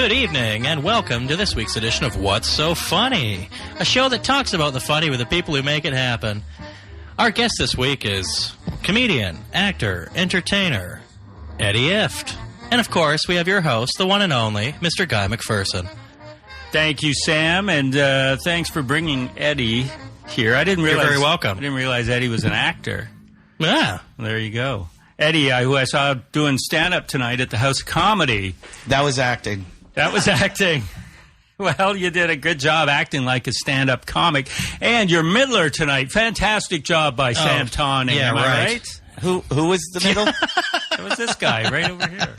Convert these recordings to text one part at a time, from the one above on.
Good evening, and welcome to this week's edition of What's So Funny, a show that talks about the funny with the people who make it happen. Our guest this week is comedian, actor, entertainer, Eddie Ifft. And of course, we have your host, the one and only, Mr. Guy McPherson. Thank you, Sam, and thanks for bringing Eddie here. I didn't realize. You're very welcome. I didn't realize Eddie was an actor. Yeah. There you go. Eddie, who I saw doing stand-up tonight at the House of Comedy. That was acting. That was acting. Well, you did a good job acting like a stand-up comic. And your middler tonight. Fantastic job by Sam Tawny. Yeah, Am I right. Who was the middle? It was this guy right over here.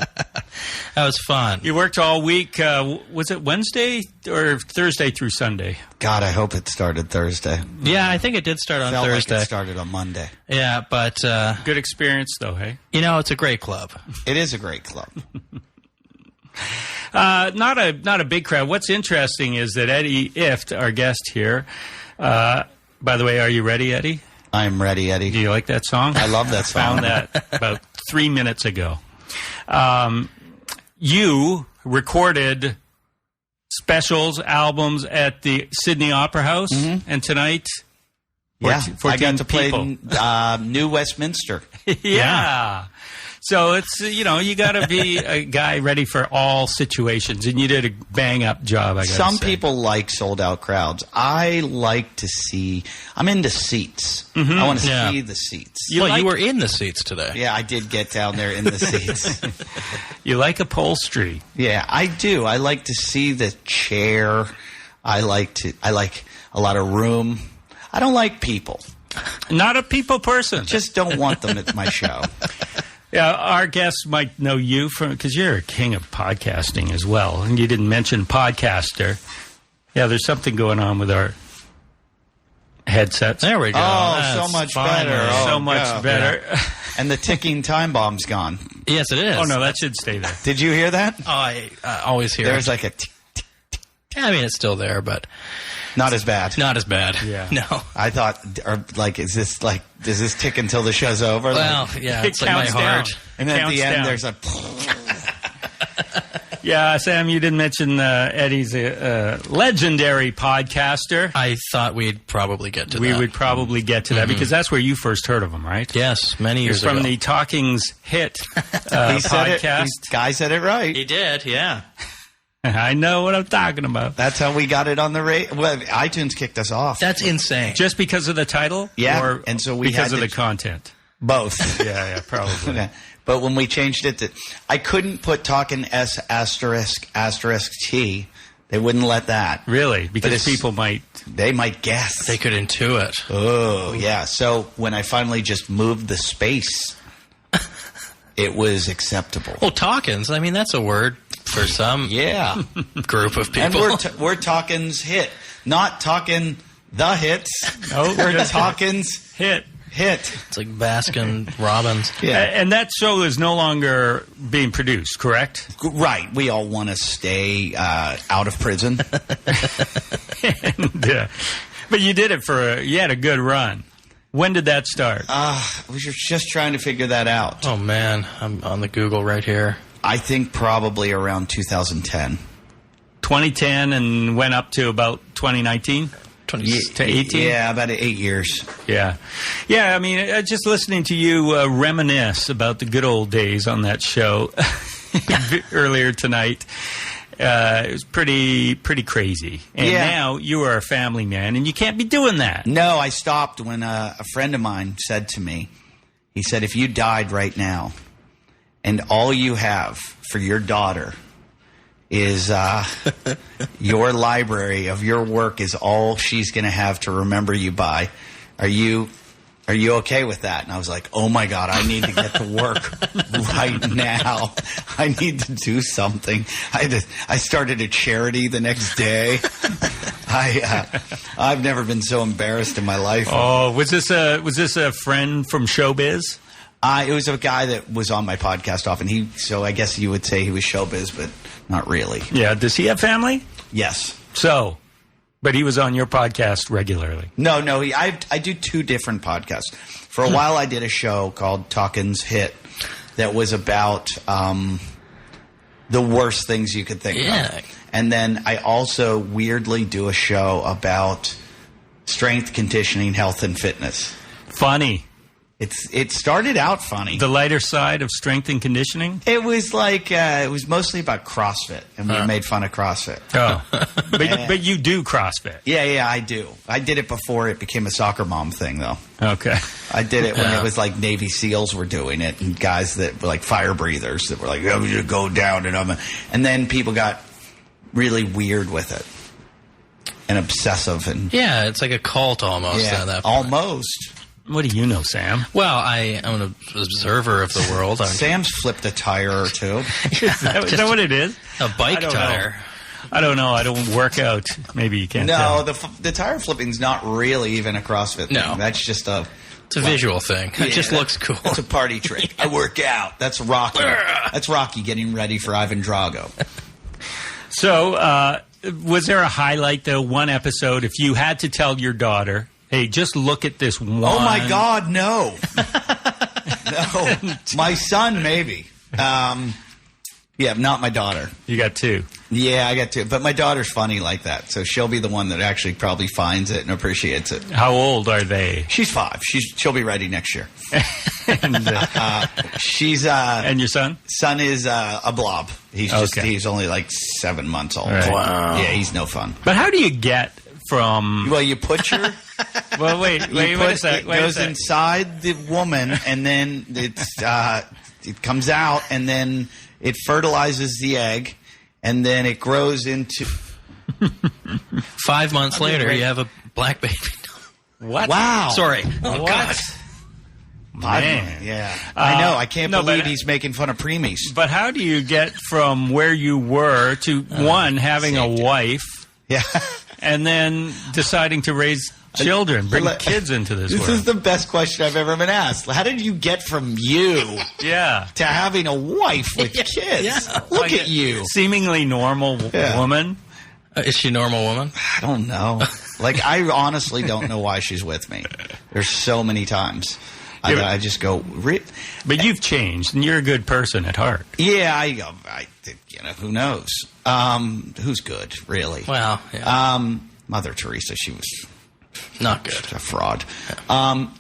That was fun. You worked all week. Was it Wednesday or Thursday through Sunday? God, I hope it started Thursday. Yeah, I think it did start on Felt Thursday. like it started on Monday. Yeah, but... Good experience, though, hey? You know, it's a great club. It is a great club. Not a big crowd. What's interesting is that Eddie Ifft, our guest here, by the way, are you ready, Eddie? I'm ready, Eddie. Do you like that song? I love that song. Found that about 3 minutes ago. You recorded specials, albums at the Sydney Opera House, and tonight, Yeah, 14 I got to play people. New Westminster. Yeah. So it's, you got to be a guy ready for all situations, and you did a bang-up job, I got to say. Some people like sold-out crowds. I like to see... I'm into seats. I want to see the seats. You were in the seats today. Yeah, I did get down there in the seats. You like upholstery. Yeah, I do. I like to see the chair. I like a lot of room. I don't like people. Not a people person. Just don't want them at my show. Yeah, our guests might know you because you're a king of podcasting as well, and you didn't mention podcaster. Yeah, there's something going on with our headsets. There we go. Oh, That's so much fine. better. So much better. Yeah. And the ticking time bomb's gone. Yes, it is. Oh, no, that should stay there. Did you hear that? Oh, I always hear There's it. like a tick. I mean, it's still there, but Not as bad. not as bad. Yeah. No. I thought, does this tick until the show's over? Well, yeah, It it's like my counts down. heart. And then at Counts the end, down. there's a... Yeah, Sam, you didn't mention Eddie's a legendary podcaster. I thought we'd probably get to We that. would probably get to that because that's where you first heard of him, right? Yes, many years From ago. the Talking's hit He said it. podcast. Guy said it right. He did, yeah. I know what I'm talking about. That's how we got it on the radio. Well, iTunes kicked us off. That's insane. Just because of the title? Yeah, Or and so we because had of to- the content? Both. Yeah, probably. Okay. But when we changed it to... I couldn't put talking S asterisk T. They wouldn't let that. Really? But Because it's- people might... They might guess. They could intuit. Oh, yeah. So when I finally just moved the space, it was acceptable. Well, Talkins, I mean, that's a word for some Yeah. group of people. And we're talking's hit. Not talking the hits. No, We're just talking's hit. hit. It's like Baskin Robbins. Yeah. And that show is no longer being produced, correct? Right. We all want to stay out of prison. But you did it you had a good run. When did that start? We were just trying to figure that out. Oh, man. I'm on the Google right here. I think probably around 2010. 2010 and went up to about 2019? To 18? Yeah, about 8 years. Yeah. Yeah, I mean, just listening to you reminisce about the good old days on that show earlier tonight, it was pretty crazy. And now you are a family man, and you can't be doing that. No, I stopped when a friend of mine said to me, he said, if you died right now and all you have for your daughter is your library of your work is all she's going to have to remember you by, are you okay with that? And I was like, oh my God, I need to get to work right now. I need to do something. I started a charity the next day. I've never been so embarrassed in my life. Oh, was this a friend from showbiz? It was a guy that was on my podcast often. So I guess you would say he was showbiz, but not really. Yeah. Does he have family? Yes. So, but he was on your podcast regularly. No. I do two different podcasts. For a while, I did a show called Talkin's Hit that was about the worst things you could think of. And then I also weirdly do a show about strength conditioning, health, and fitness. Funny. It started out funny. The lighter side of strength and conditioning? It was like, it was mostly about CrossFit, and we made fun of CrossFit. Oh. But you do CrossFit? Yeah, I do. I did it before it became a soccer mom thing, though. Okay. I did it when it was like Navy SEALs were doing it, and guys that were like fire breathers that were like, oh, we should go down. And then people got really weird with it and obsessive. And yeah, it's like a cult almost at that point. Almost. What do you know, Sam? Well, I am an observer of the world. Sam's flipped a tire or two. Is that what it is? A bike tire. I don't know. I don't work out. Maybe you can't tell. No, the tire flipping's not really even a CrossFit thing. No. That's just it's a visual thing. It just looks cool. It's a party trick. I work out. That's Rocky. That's Rocky getting ready for Ivan Drago. So, was there a highlight, though, one episode, if you had to tell your daughter, hey, just look at this one. Oh, my God, no. No. My son, maybe. Yeah, not my daughter. You got two. Yeah, I got two. But my daughter's funny like that, so she'll be the one that actually probably finds it and appreciates it. How old are they? She's 5. She'll be ready next year. And your son? Son is a blob. He's only like 7 months old. Right. Wow. Yeah, he's no fun. But how do you get from... Well, you put your... Well, wait a sec. It goes inside the woman, and then it comes out, and then it fertilizes the egg, and then it grows into... 5 months later, you have a black baby. What? Wow. Sorry. Oh, what? God. Man. Yeah. I know. I can't believe he's making fun of preemies. But how do you get from where you were to, one, having a wife... Yeah. And then deciding to raise children, bring kids into this world. This is the best question I've ever been asked. How did you get from you to having a wife with kids? Yeah. Look at you. Seemingly normal woman. Is she a normal woman? I don't know. I honestly don't know why she's with me. There's so many times. I just go... But you've changed, and you're a good person at heart. Yeah, who knows? Who's good, really? Well, yeah. Mother Teresa, she was... Not good. A fraud. Not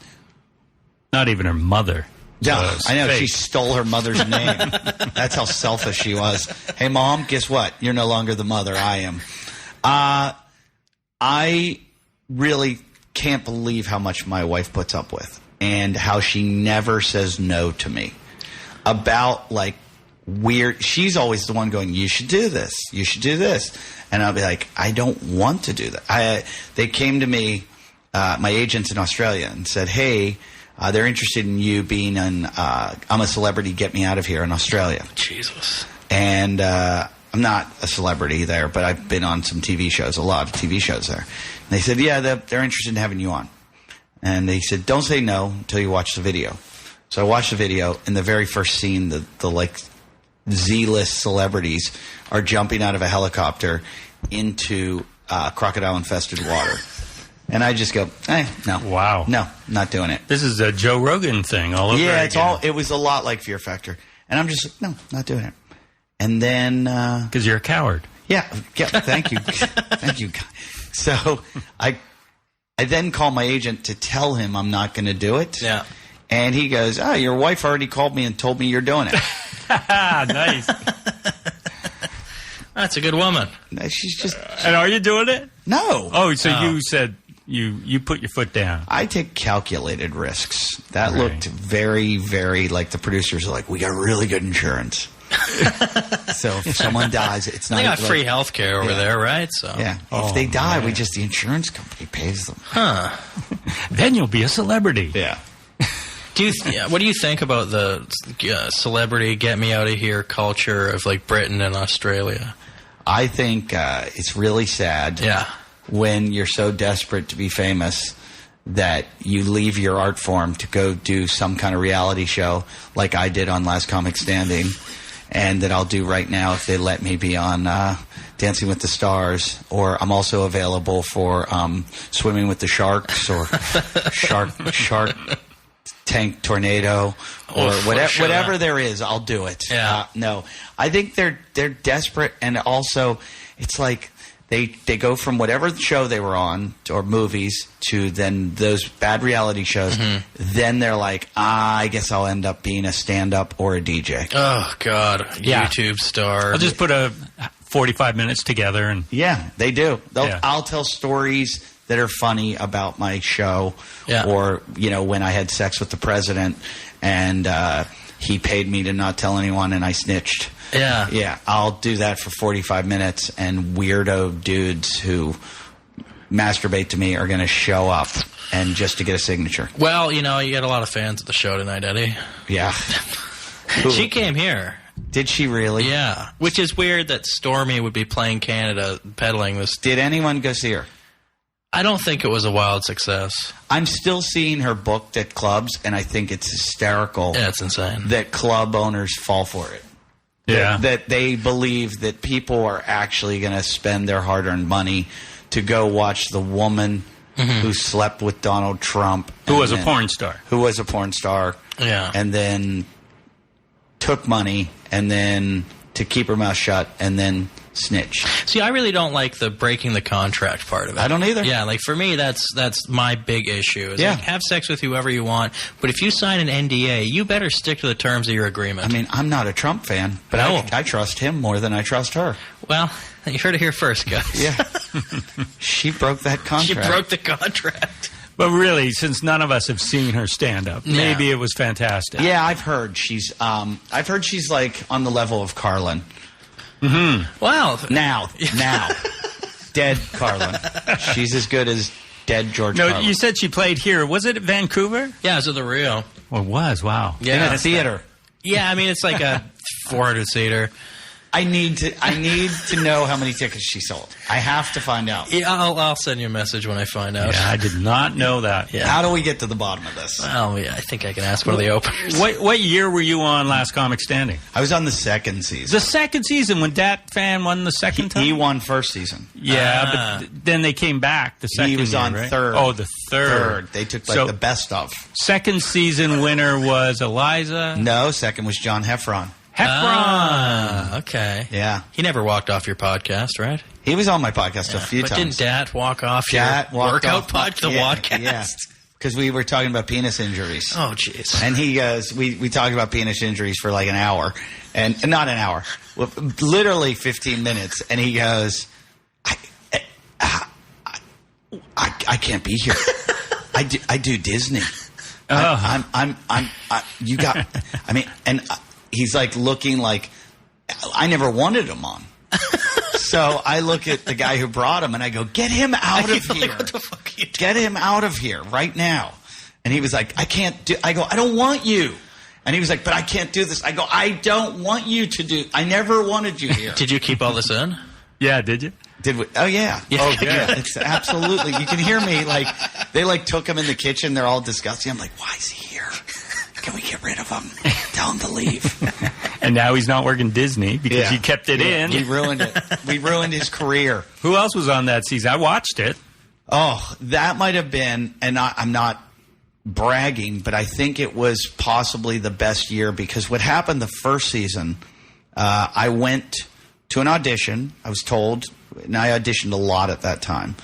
even her mother. Yeah, I know. Fake. She stole her mother's name. That's how selfish she was. Hey, Mom, guess what? You're no longer the mother. I am. I really can't believe how much my wife puts up with and how she never says no to me about, weird... She's always the one going, you should do this. You should do this. And I'll be like, I don't want to do that. They came to me, my agents in Australia, and said, hey, they're interested in you being I'm a celebrity, get me out of here in Australia. Jesus. And I'm not a celebrity there, but I've been on some TV shows, a lot of TV shows there. And they said, yeah, they're interested in having you on. And they said, don't say no until you watch the video. So I watched the video. In the very first scene, the Z-list celebrities are jumping out of a helicopter into crocodile-infested water. And I just go, no. Wow. No, not doing it. This is a Joe Rogan thing all over again. It was a lot like Fear Factor. And I'm just like, no, not doing it. And then... Because you're a coward. Yeah, thank you. Thank you. So I then call my agent to tell him I'm not going to do it. Yeah. And he goes, your wife already called me and told me you're doing it. Nice. That's a good woman. She's just... And are you doing it? No. Oh, so you said you put your foot down. I take calculated risks. That looked very, very like the producers are like, we got really good insurance. So if someone dies, it's not... They got free health care over there, right? So yeah. If they die, the insurance company pays them. Huh. Then you'll be a celebrity. Yeah. What do you think about the celebrity get me out of here culture of Britain and Australia? I think it's really sad when you're so desperate to be famous that you leave your art form to go do some kind of reality show like I did on Last Comic Standing, and that I'll do right now if they let me be on Dancing with the Stars, or I'm also available for Swimming with the Sharks or Shark tank tornado or whatever there is, I'll do it. Yeah. No, I think they're desperate, and also it's like they go from whatever show they were on or movies to then those bad reality shows. Then they're like, I guess I'll end up being a stand-up or a DJ. Oh God, Yeah. YouTube star. I'll just put 45 minutes together and Yeah, they do. Yeah. I'll tell stories that are funny about my show, Yeah. or when I had sex with the president and he paid me to not tell anyone and I snitched. Yeah. Yeah, I'll do that for 45 minutes, and weirdo dudes who masturbate to me are going to show up and just to get a signature. Well, you get a lot of fans at the show tonight, Eddie. Yeah. She came here. Did she really? Yeah. Which is weird that Stormy would be playing Canada peddling this. Did anyone go see her? I don't think it was a wild success. I'm still seeing her booked at clubs, and I think it's hysterical Yeah, it's insane. that club owners fall for it. yeah. That they believe that people are actually going to spend their hard-earned money to go watch the woman who slept with Donald Trump. Who was a and porn star. Who was a porn star. Yeah. And then took money, and then to keep her mouth shut, and then snitch. See, I really don't like the breaking the contract part of it. I don't either. Yeah, like for me, that's my big issue. Is Yeah. like, have sex with whoever you want, but if you sign an NDA, you better stick to the terms of your agreement. I mean, I'm not a Trump fan, but No. I trust him more than I trust her. well, you heard it here first, guys. Yeah. She broke that She contract. broke the contract. But really, since none of us have seen her stand up, Yeah. maybe it was fantastic. Yeah, I've heard she's like on the level of Carlin. Wow. Now. Dead Carlin. She's as good as dead George No, Carlin. you said she played here. Was it at Vancouver? Yeah, is it the Rio? Well, it was. Wow. in Yeah. a theater. Yeah, I mean, it's like a 400-seater. I need to know how many tickets she sold. I have to find out. Yeah, I'll send you a message when I find out. Yeah, I did not know that. Yeah. How do we get to the bottom of this? Well, yeah, I think I can ask one of the openers. What year were you on Last Comic Standing? I was on the second season. The second season when Dat Fan won the second time? He won first season. Yeah, but then they came back the second He was year, on right? third. Oh, the third. They took like So- the best of. Second season winner was Eliza No, second was John Heffron. Heffron. Ah, okay. Yeah. He never walked off your podcast, right? He was on my podcast a few but times. didn't Dat walk off Dat your walked workout off pod, the podcast? Yeah. Because we were talking about penis injuries. Oh, jeez. And he goes, we talked about penis injuries for like an hour. And not an hour, literally 15 minutes. And he goes, I can't be here. I do Disney. You got, I mean, and he's like looking like, I never wanted him on. So I look at the guy who brought him and I go, get him out of here. What the fuck are you doing? Get him out of here right now. And he was like, I go, I don't want you. And he was like, but I can't do this. I go, I don't want you to do, I never wanted you here. Did you keep all this in? Yeah, did you? Did we? Oh, yeah. Yeah. Oh, yeah. It's absolutely. You can hear me. Like, they like took him in the kitchen. They're all disgusting. I'm like, why is he here? Can we get rid of him? Tell him to leave. And now he's not working Disney because Yeah. he kept it in. We ruined it. We ruined his career. Who else was on that season? I watched it. Oh, that might have been, and I'm not bragging, but I think it was possibly the best year because what happened the first season, I went to an audition. I was told, and I auditioned a lot at that time,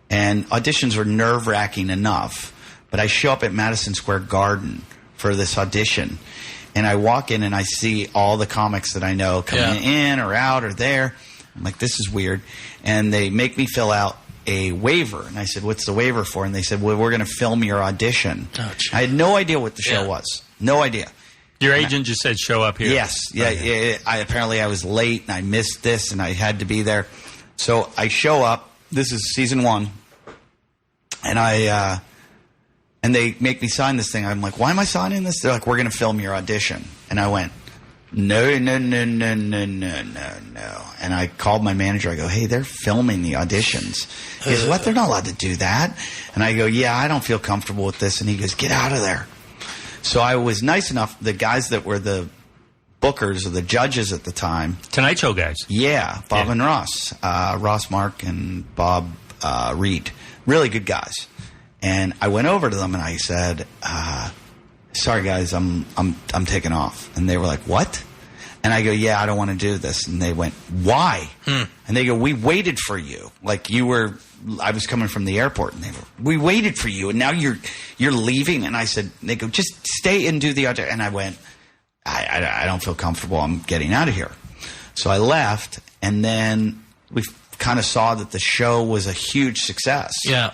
and auditions were nerve-wracking enough, but I show up at Madison Square Garden for this audition, and I walk in and I see all the comics that I know coming in or out or there. I'm like, this is weird. And they make me fill out a waiver. And I said, what's the waiver for? And they said, well, we're going to film your audition. Oh, geez. I had no idea what the show Yeah. was. No idea. Your agent just said show up here. Yes. Yeah. Yeah. Apparently I was late and I missed this and I had to be there. So I show up. This is season 1. And and they make me sign this thing. I'm like, why am I signing this? They're like, we're going to film your audition. And I went, no. And I called my manager. I go, hey, they're filming the auditions. He goes, what? They're not allowed to do that. And I go, yeah, I don't feel comfortable with this. And he goes, get out of there. So I was nice enough. The guys that were the bookers or the judges at the time. Tonight Show guys. Yeah, Bob Yeah. and Ross. Ross Mark and Bob Reed. Really good guys. And I went over to them and I said, sorry guys, I'm taking off. And they were like, what? And I go, yeah, I don't want to do this. And they went, why? And they go, we waited for you. Like I was coming from the airport, and they were, we waited for you, and now you're leaving. And I said, they go, just stay and do the audition. And I went, I don't feel comfortable. I'm getting out of here. So I left, and then we kind of saw that the show was a huge success. Yeah.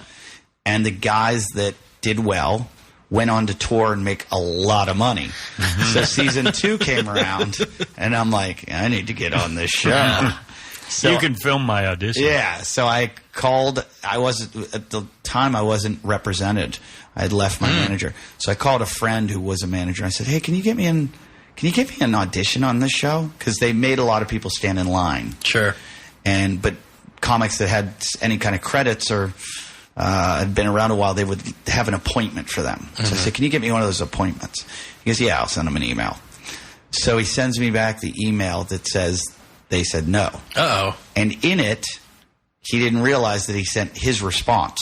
And the guys that did well went on to tour and make a lot of money. So season 2 came around, and I'm like, I need to get on this show. So, you can film my audition. Yeah. So I called. At the time, I wasn't represented. I had left my manager. So I called a friend who was a manager. I said, hey, can you get me an audition on this show? Because they made a lot of people stand in line. Sure. But comics that had any kind of credits or had been around a while, they would have an appointment for them. So I said, can you get me one of those appointments? He goes, yeah, I'll send him an email. So he sends me back the email that says they said no. Uh-oh. And in it, he didn't realize that he sent his response.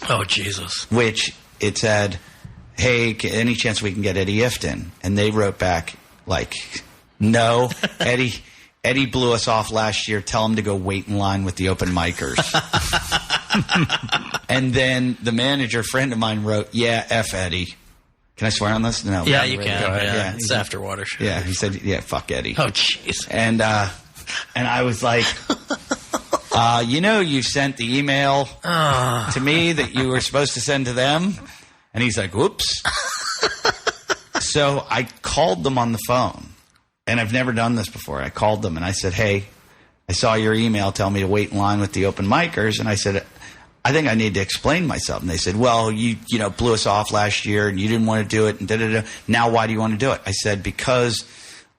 Oh, Jesus. Which it said, hey, any chance we can get Eddie Ifft in? And they wrote back, like, no, Eddie blew us off last year. Tell him to go wait in line with the open micers. And then the manager, friend of mine, wrote, yeah, F Eddie. Can I swear on this? No. Yeah, you can. Yeah. It's after Watershed. Yeah, he said, yeah, fuck Eddie. Oh, jeez. And I was like, you sent the email to me that you were supposed to send to them. And he's like, whoops. So I called them on the phone. And I've never done this before. I called them and I said, hey, I saw your email telling me to wait in line with the open micers. And I said, I think I need to explain myself. And they said, well, you blew us off last year and you didn't want to do it. And da-da-da. Now why do you want to do it? I said, because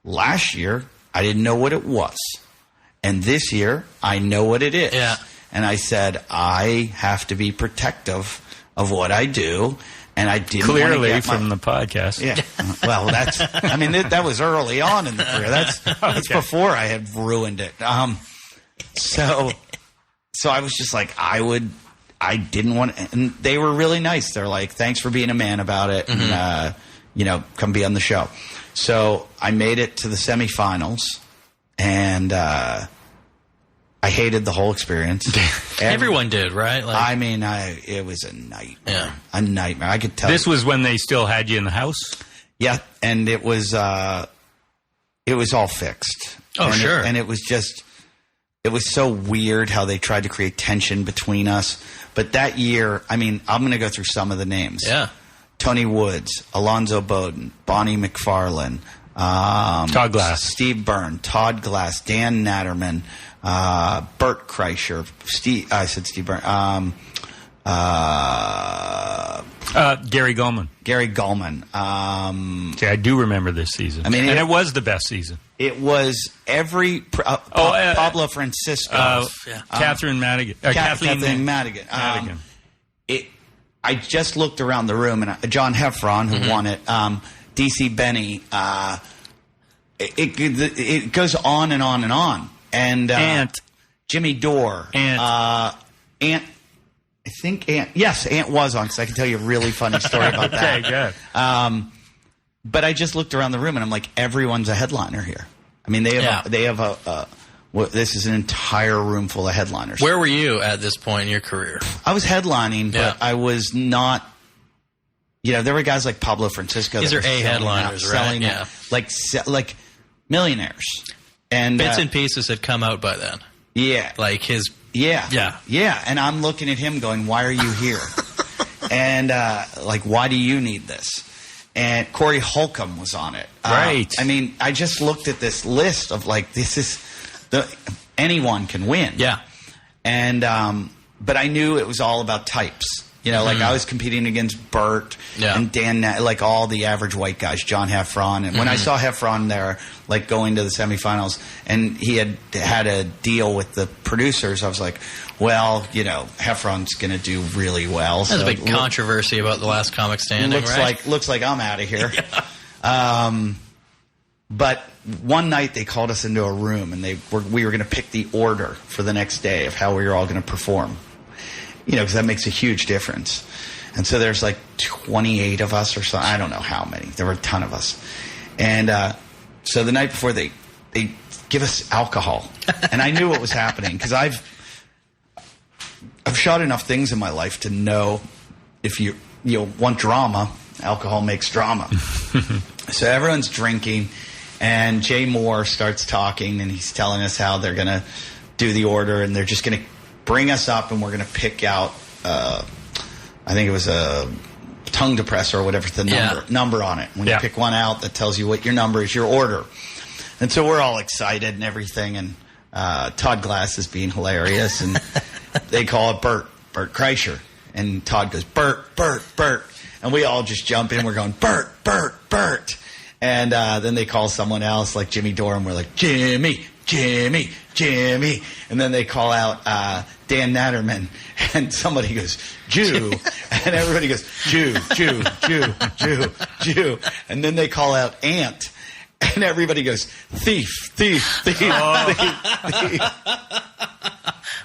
last year I didn't know what it was. And this year I know what it is. Yeah. And I said, I have to be protective of what I do. And I didn't clearly want to from the podcast. Yeah. Well, that was early on in the career. That's before I had ruined it. So I was just like, I didn't want to, and they were really nice. They're like, thanks for being a man about it. And, come be on the show. So I made it to the semifinals, and, I hated the whole experience. Everyone did, right? Like, it was a nightmare. Yeah. A nightmare. I could tell. This was when they still had you in the house? Yeah, and it was all fixed. Oh, and sure. And it was so weird how they tried to create tension between us. But that year, I'm going to go through some of the names. Yeah. Tony Woods, Alonzo Bowden, Bonnie McFarlane, Todd Glass, Steve Byrne, Todd Glass, Dan Natterman, Bert Kreischer, I said Steve Byrne. Gary Gulman. Gary Gulman. I do remember this season. And it was the best season. It was every Pablo Francisco, Catherine Madigan, Kathleen Madigan. I just looked around the room, and John Heffron, who won it, DC Benny. It goes on and on and on. And Ant, Jimmy Dore, Ant. Ant. I think Ant. Yes, Ant was on, because I can tell you a really funny story about that. Okay, good. But I just looked around the room, and I'm like, everyone's a headliner here. I mean, they have this is an entire room full of headliners. Where were you at this point in your career? I was headlining, but I was not. There were guys like Pablo Francisco. These are headliners, right? Yeah, like millionaires. And Bits and Pieces had come out by then. Yeah, like his. Yeah. And I'm looking at him, going, "Why are you here?" And why do you need this? And Corey Holcomb was on it. Right. I just looked at this list of anyone can win. Yeah. And but I knew it was all about types. I was competing against Bert and Dan, all the average white guys, John Heffron. And when I saw Heffron there, going to the semifinals, and he had a deal with the producers, I was like, well, Heffron's going to do really well. There's a big controversy about The Last Comic Standing, looks like I'm out of here. But one night they called us into a room, and we were going to pick the order for the next day of how we were all going to perform. Because that makes a huge difference. And so there's like 28 of us or so. I don't know how many. There were a ton of us. And so the night before, they give us alcohol. And I knew what was happening because I've shot enough things in my life to know if you want drama, alcohol makes drama. So everyone's drinking, and Jay Moore starts talking, and he's telling us how they're going to do the order, and they're just going to bring us up, and we're going to pick out, I think it was a tongue depressor or whatever, the number on it. When you pick one out, that tells you what your number is, your order. And so we're all excited and everything, and Todd Glass is being hilarious, and they call it Bert Kreischer. And Todd goes, Bert, Bert, Bert. And we all just jump in. We're going, Bert, Bert, Bert. And then they call someone else, like Jimmy Dorham. We're like, Jimmy, Jimmy, Jimmy. And then they call out Dan Natterman. And somebody goes, Jew. And everybody goes, Jew, Jew, Jew, Jew, Jew. And then they call out Ant. And everybody goes, thief, thief, thief, thief, thief.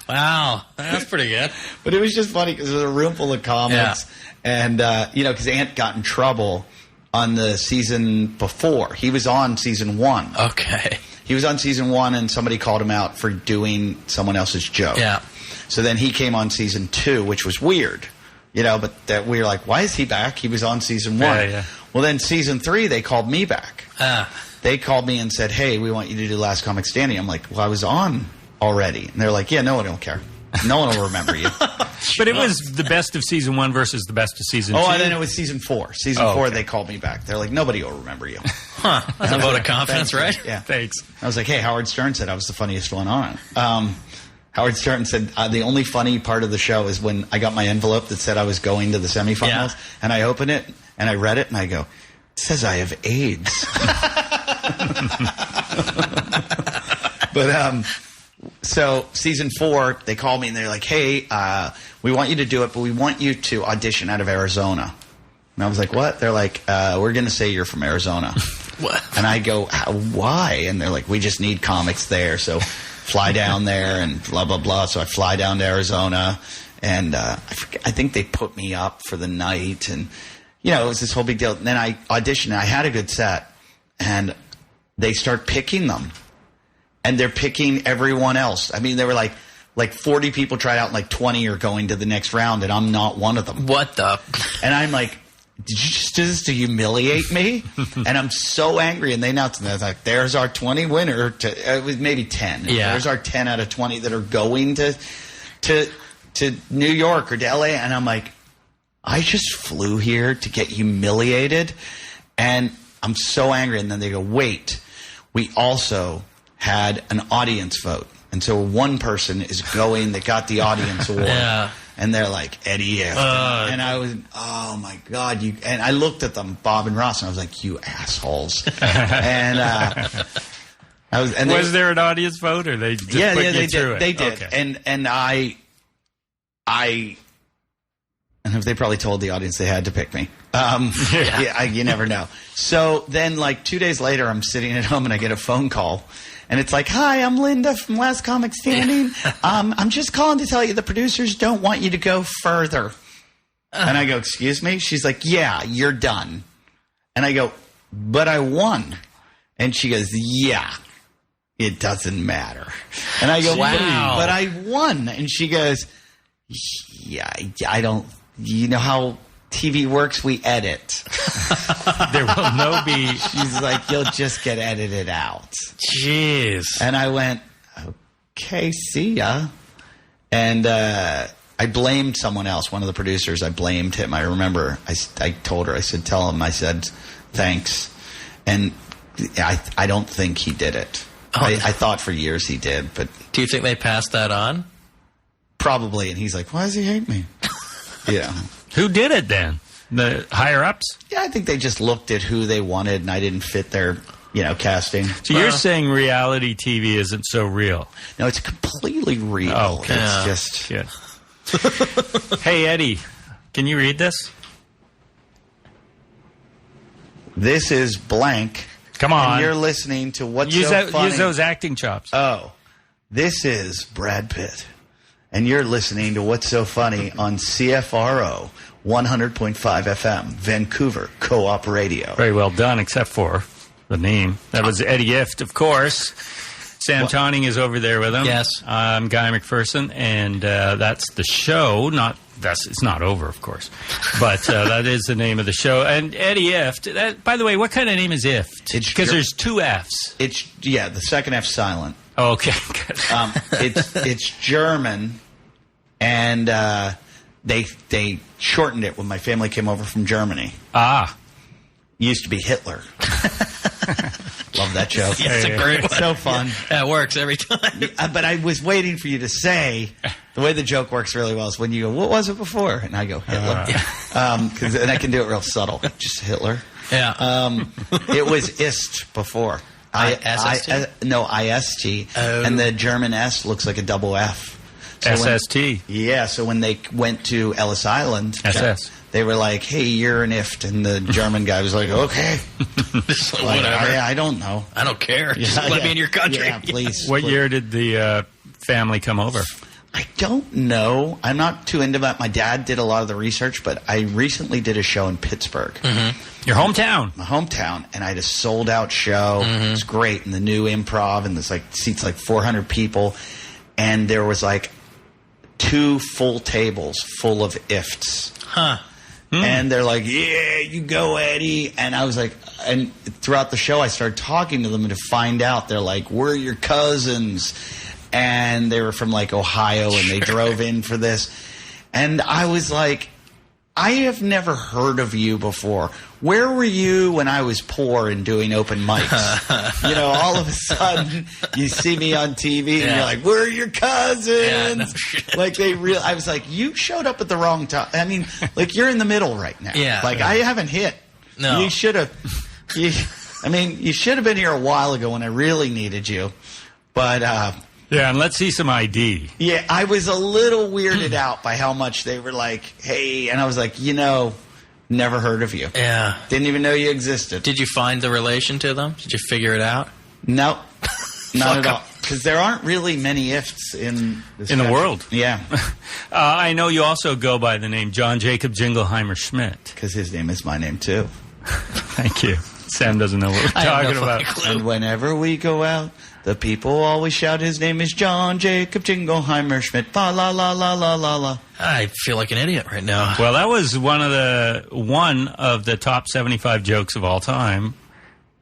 Wow, that's pretty good. But it was just funny because there's a room full of comics. Yeah. And, because Ant got in trouble on the season before. He was on season 1. Okay. He was on season 1, and somebody called him out for doing someone else's joke. Yeah. So then he came on season 2, which was weird. But that we were like, why is he back? He was on season 1. Yeah. Well, then season 3, they called me back. They called me and said, hey, we want you to do Last Comic Standing. I'm like, well, I was on already. And they're like, yeah, no one will care. No one will remember you. But it was the best of season 1 versus the best of season 2. Oh, and then it was season 4. Season 4, they called me back. They're like, nobody will remember you. Huh. That's a vote of confidence, right? Yeah. Thanks. I was like, hey, Howard Stern said I was the funniest one on. Howard Stern said the only funny part of the show is when I got my envelope that said I was going to the semifinals, and I opened it, and I read it, and I go, it says I have AIDS. But so season 4, they called me and they're like, hey, we want you to do it, but we want you to audition out of Arizona. And I was like, what? They're like, we're going to say you're from Arizona. What? And I go, why? And they're like, we just need comics there, so fly down there and blah, blah, blah. So I fly down to Arizona, and I think they put me up for the night, and it was this whole big deal. And then I auditioned, and I had a good set, and they start picking them. And they're picking everyone else. I mean, they were like 40 people tried out, and like 20 are going to the next round, and I'm not one of them. What the? And I'm like, did you just do this to humiliate me? And I'm so angry. And they announced, and they're like, there's our 20 winner. It was maybe 10. Yeah. There's our 10 out of 20 that are going to New York or to LA. And I'm like, I just flew here to get humiliated. And I'm so angry. And then they go, wait, we also had an audience vote. And so one person is going that got the audience award. Yeah. And they're like, Eddie Ifft. And I was, oh my God. And I looked at them, Bob and Ross, and I was like, you assholes. And was there an audience vote, or they just put you through it? They did. Okay. And they probably told the audience they had to pick me. You never know. So then, like 2 days later, I'm sitting at home and I get a phone call, and it's like, "Hi, I'm Linda from Last Comic Standing. I'm just calling to tell you the producers don't want you to go further." And I go, "Excuse me?" She's like, "Yeah, you're done." And I go, "But I won." And she goes, "Yeah, it doesn't matter." And I go, "Wow, but I won." And she goes, "Yeah, I don't. You know how TV works? We edit. There will be." She's like, "You'll just get edited out." Jeez. And I went, "Okay, see ya." And I blamed someone else, one of the producers. I blamed him. I remember I told her, I said, "Tell him," I said, "thanks." And I don't think he did it. Oh. I thought for years he did, but do you think they passed that on? Probably. And he's like, "Why does he hate me?" Yeah. Who did it then? The higher ups? Yeah, I think they just looked at who they wanted, and I didn't fit their, casting. So you're saying reality TV isn't so real? No, it's completely real. Oh, okay. It's just shit. Hey, Eddie, can you read this? This is blank. Come on. And you're listening to What's So Funny. Use those acting chops. Oh, this is Brad Pitt. and you're listening to What's So Funny on CFRO 100.5 FM, Vancouver Co-op Radio. Very well done, except for the name. That was Eddie Ifft, of course. Sam Tonning is over there with him. Yes. I'm Guy McPherson, and that's the show. It's not over, of course, but that is the name of the show. And Eddie Ifft. By the way, what kind of name is Ifft? Because there's two Fs. The second F silent. Oh, okay, good. It's German, and they shortened it when my family came over from Germany. Ah. Used to be Hitler. Love that joke. Yeah, it's a great one. So fun. That works every time. But I was waiting for you to say, the way the joke works really well is when you go, what was it before? And I go, Hitler. And I can do it real subtle. Just Hitler. Yeah. It was Ist before. IST? No, IST. Oh. And the German S looks like a double F. So SST. So when they went to Ellis Island, SS. They were like, hey, you're an Ifft. And the German guy was like, okay. Whatever. I don't know. I don't care. Just let me in your country. Yeah, please. What year did the family come over? I don't know. I'm not too into that. My dad did a lot of the research, but I recently did a show in Pittsburgh. Mm-hmm. Your hometown. My hometown. And I had a sold-out show. Mm-hmm. It was great. And the new improv, and there's seats 400 people. And there was 2 full tables full of Iffts. Huh. And they're like, yeah, you go, Eddie. And I was like, and throughout the show, I started talking to them and to find out, they're like, we're your cousins. And they were from Ohio, and they drove in for this. And I was like, I have never heard of you before. Where were you when I was poor and doing open mics? All of a sudden, you see me on TV, and you're like, we're your cousins. Yeah, no shit. I was like, you showed up at the wrong time. I mean, you're in the middle right now. Yeah. I haven't hit. No. You should have. You should have been here a while ago when I really needed you. But, yeah, and let's see some ID. yeah, I was a little weirded out by how much they were like, hey, and I was like, never heard of you. Yeah. Didn't even know you existed. Did you find the relation to them? Did you figure it out? Nope. Not at Fuck all. Because there aren't really many Iffts in this In the country. world. Yeah. I know you also go by the name John Jacob Jingleheimer Schmidt. Because his name is my name, too. Thank you. Sam doesn't know what we're I have talking no about. fucking clue. And whenever we go out, the people always shout his name is John Jacob Jingleheimer Schmidt. La la la la la la la. I feel like an idiot right now. Well, that was one of the top 75 jokes of all time.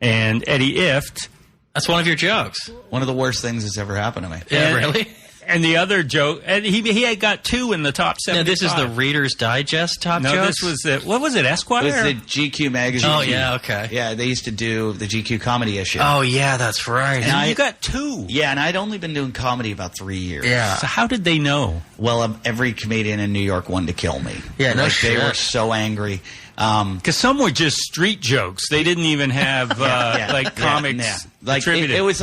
And Eddie Ifft. That's one of your jokes. One of the worst things that's ever happened to me. Yeah, really? And the other joke, and he had got 2 in the top 75. No, this is the Reader's Digest top No, jokes? this was what was it, Esquire? It was the GQ magazine. Oh, yeah, okay. Yeah, they used to do the GQ comedy issue. Oh, yeah, that's right. And you got 2. Yeah, and I'd only been doing comedy about 3 years. Yeah. So how did they know? Well, every comedian in New York wanted to kill me. Yeah, no They shit. were so angry. Because some were just street jokes. They didn't even have comics attributed. It was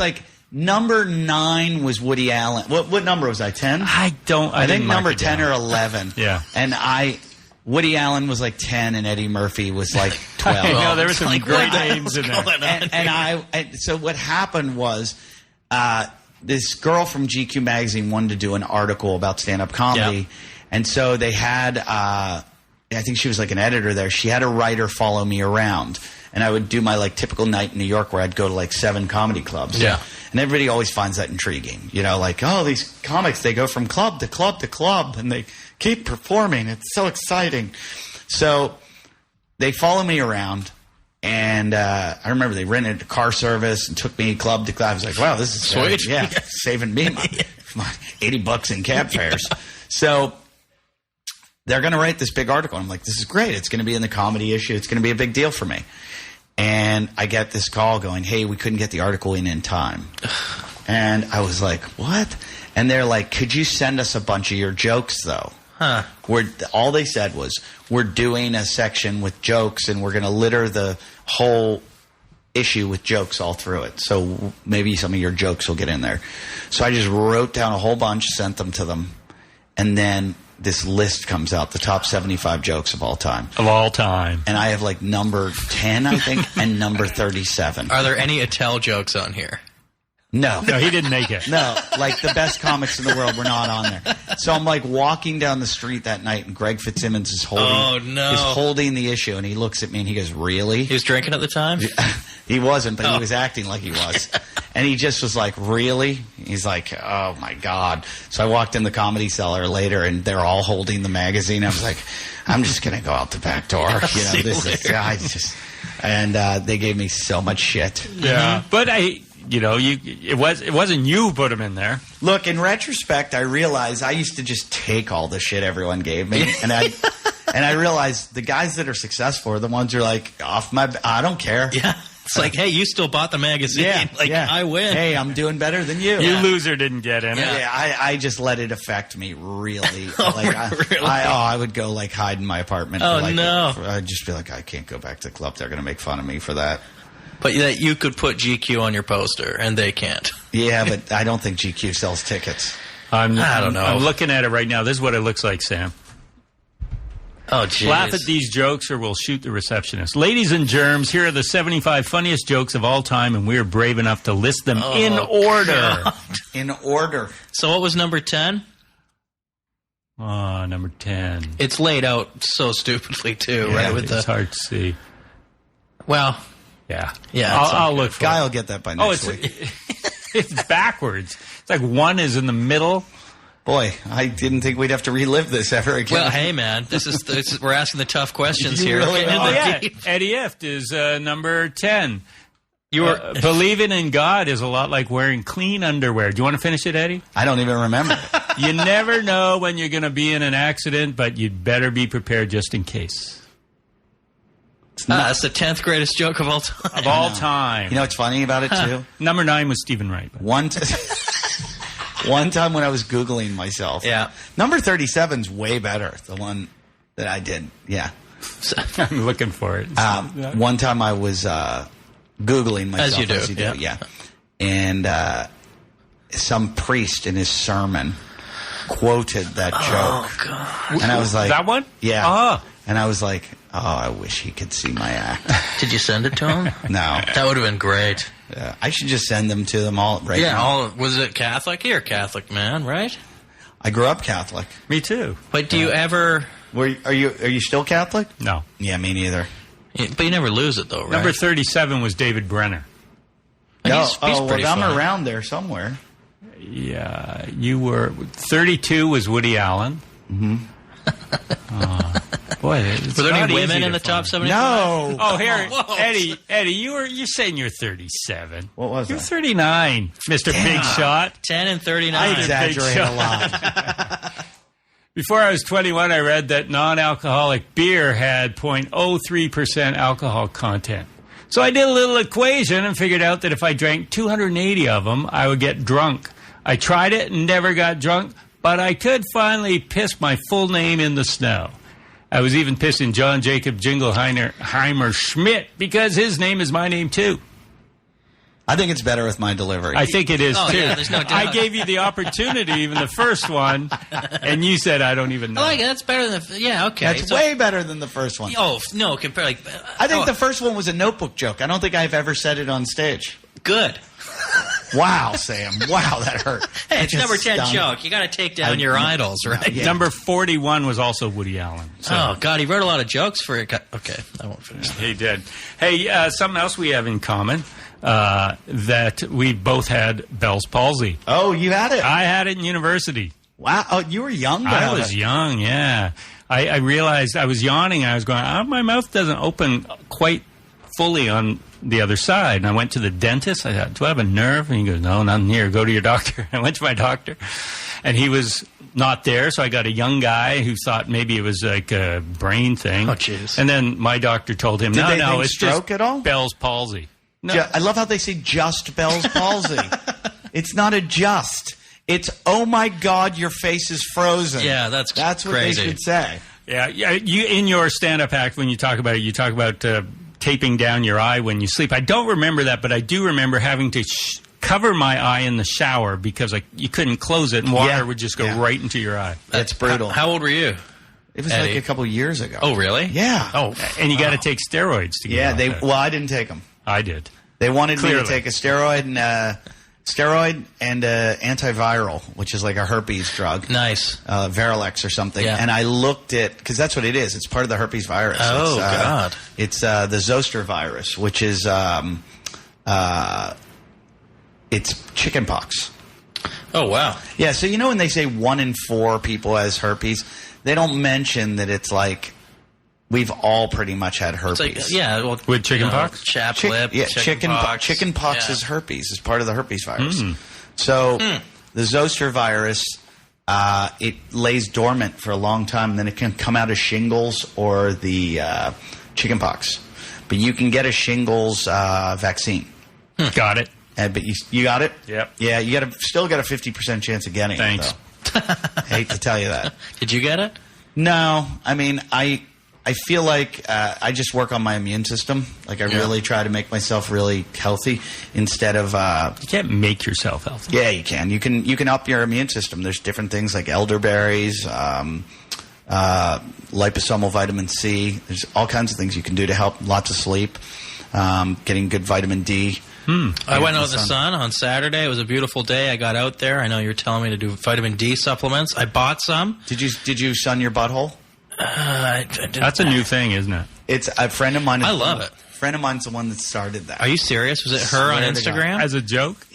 number 9 was Woody Allen. What number was I? 10? I think number mark it 10 down. or 11. Yeah. And Woody Allen was 10 and Eddie Murphy was 12. I know, there were some Like, great what the names in hell's there. going on here? So what happened was this girl from GQ magazine wanted to do an article about stand-up comedy. Yep. And so they had, I think she was an editor there. She had a writer follow me around. And I would do my typical night in New York where I'd go to 7 comedy clubs. Yeah. And everybody always finds that intriguing. These comics, they go from club to club to club and they keep performing. It's so exciting. So they follow me around. And I remember they rented a car service and took me club to club. I was like, wow, this is Sweet. Yeah, saving me my $80 in cab fares. So they're going to write this big article. I'm like, this is great. It's going to be in the comedy issue. It's going to be a big deal for me. And I get this call going, hey, we couldn't get the article in time. And I was like, what? And they're like, could you send us a bunch of your jokes, though? Huh. All they said was, we're doing a section with jokes, and we're going to litter the whole issue with jokes all through it. So maybe some of your jokes will get in there. So I just wrote down a whole bunch, sent them to them, and then this list comes out, the top 75 jokes of all time. Of all time. And I have number 10, I think, and number 37. Are there any Attell jokes on here? No. No, he didn't make it. No, like the best comics in the world were not on there. So I'm like walking down the street that night, and Greg Fitzsimmons is holding the issue, and he looks at me and he goes, "Really?" He was drinking at the time? He wasn't, but he was acting like he was. And he just was like, "Really?" He's like, "Oh my God." So I walked in the Comedy Cellar later, and they're all holding the magazine. I was like, "I'm just gonna go out the back door." They gave me so much shit. Yeah, but it wasn't you who put him in there. Look, in retrospect, I realize I used to just take all the shit everyone gave me, and I realized the guys that are successful are the ones who are like, I don't care. Yeah. It's like, hey, you still bought the magazine. I win. Hey, I'm doing better than you. You loser didn't get in it. Yeah, I just let it affect me really. Really? I would go like hide in my apartment. No. I'd just be like, I can't go back to the club. They're going to make fun of me for that. But that you could put GQ on your poster, and they can't. Yeah, but I don't think GQ sells tickets. I don't know. I'm looking at it right now. This is what it looks like, Sam. Oh, geez. Laugh at these jokes or we'll shoot the receptionist. Ladies and germs, here are the 75 funniest jokes of all time, and we're brave enough to list them in order. God. In order. So what was number 10? Number 10. It's laid out so stupidly, too, right? It's hard to see. Well... Yeah. I'll look for Guy it. will get that by next week. It's backwards. It's like one is in the middle. Boy, I didn't think we'd have to relive this ever again. Well, hey, man, this is we're asking the tough questions here. Really Eddie Ifft is number 10. Believing in God is a lot like wearing clean underwear. Do you want to finish it, Eddie? I don't even remember. You never know when you're going to be in an accident, but you'd better be prepared just in case. That's the 10th greatest joke of all time. Of all time. You know what's funny about it, too? Number 9 was Stephen Wright. One time when I was Googling myself. Yeah. Number 37's way better, the one that I did. Yeah. I'm looking for it. One time I was Googling myself. As you do. Yeah. And some priest in his sermon quoted that joke. Oh, God. And I was like... That one? Yeah. Oh. And I was like, I wish he could see my act. Did you send it to him? No. That would have been great. I should just send them to them all right now. Was it Catholic? You're a Catholic man, right? I grew up Catholic. Me too. But do you ever... Are you still Catholic? No. Yeah, me neither. But you never lose it, though, right? Number 37 was David Brenner. He's pretty I'm funny. around there somewhere. Yeah, you were... 32 was Woody Allen. Mm-hmm. Boy, were there any women in the top 75? No. Oh, here, Eddie, you're saying you're 37. What was You're that? 39, Mr. Big Shot. 10 and 39. I exaggerate Big a lot. Before I was 21, I read that non-alcoholic beer had 0.03% alcohol content. So I did a little equation and figured out that if I drank 280 of them, I would get drunk. I tried it and never got drunk, but I could finally piss my full name in the snow. I was even pissing John Jacob Jingleheimer Schmidt because his name is my name too. I think it's better with my delivery. I think it is too. Yeah, there's no doubt. I gave you the opportunity, even the first one, and you said I don't even know. I like it. That's better than okay. That's way better than the first one. Oh no, compare like. I think the first one was a notebook joke. I don't think I've ever said it on stage. Good. Wow, Sam. Wow, that hurt. Hey, it's number 10 joke. You got to take down your idols, right? Yeah. Number 41 was also Woody Allen. So. Oh, God, he wrote a lot of jokes for it. Okay, I won't finish that. He did. Hey, something else we have in common, that we both had Bell's palsy. Oh, you had it? I had it in university. Wow. Oh, you were young. I was young, yeah. I realized I was yawning. I was going, my mouth doesn't open quite fully on the other side. And I went to the dentist. I thought, do I have a nerve? And he goes, no, nothing here. Go to your doctor. I went to my doctor, and he was not there. So I got a young guy who thought maybe it was like a brain thing. Oh, jeez. And then my doctor told him, Did they think it's stroke just at all? Bell's palsy. No. I love how they say just Bell's palsy. It's not a just. It's, oh, my God, your face is frozen. Yeah, that's what crazy. they should say. Yeah. You in your stand-up act, when you talk about it, you talk about taping down your eye when you sleep. I don't remember that, but I do remember having to cover my eye in the shower because you couldn't close it, and water would just go right into your eye. That's brutal. How old were you? It was Eddie? like a couple years ago. Oh, really? Yeah. Oh, and you got to take steroids to get off that. Well, I didn't take them. I did. They wanted me Clearly. to take a steroid, Steroid and antiviral, which is like a herpes drug. Nice. Varilex or something. Yeah. And I looked at, because that's what it is. It's part of the herpes virus. Oh, God. It's the zoster virus, which is it's chickenpox. Oh, wow. Yeah, so you know when they say 1 in 4 people has herpes, they don't mention that it's like we've all pretty much had herpes. It's like, yeah, well, With chickenpox? Chapped lip, chickenpox. Chickenpox Yeah. is herpes. It's part of the herpes virus. So the zoster virus, it lays dormant for a long time, and then it can come out as shingles or the chickenpox. But you can get a shingles vaccine. Got it. But you got it? Yep. Yeah, you still got a 50% chance of getting Thanks. it, though. I hate to tell you that. Did you get it? No, I mean, I feel like I just work on my immune system. Like, I really try to make myself really healthy instead of... You can't make yourself healthy. yeah, you can. You can up your immune system. There's different things like elderberries, liposomal vitamin C. There's all kinds of things you can do to help. Lots of sleep, getting good vitamin D. I went out in the sun on Saturday. It was a beautiful day. I got out there. I know you're telling me to do vitamin D supplements. I bought some. Did you sun your butthole? I didn't. That's a new thing, isn't it? It's a friend of mine. I love it. A friend of mine's the one that started that. Are you serious? Was it her on Swear to God. Instagram? As a joke?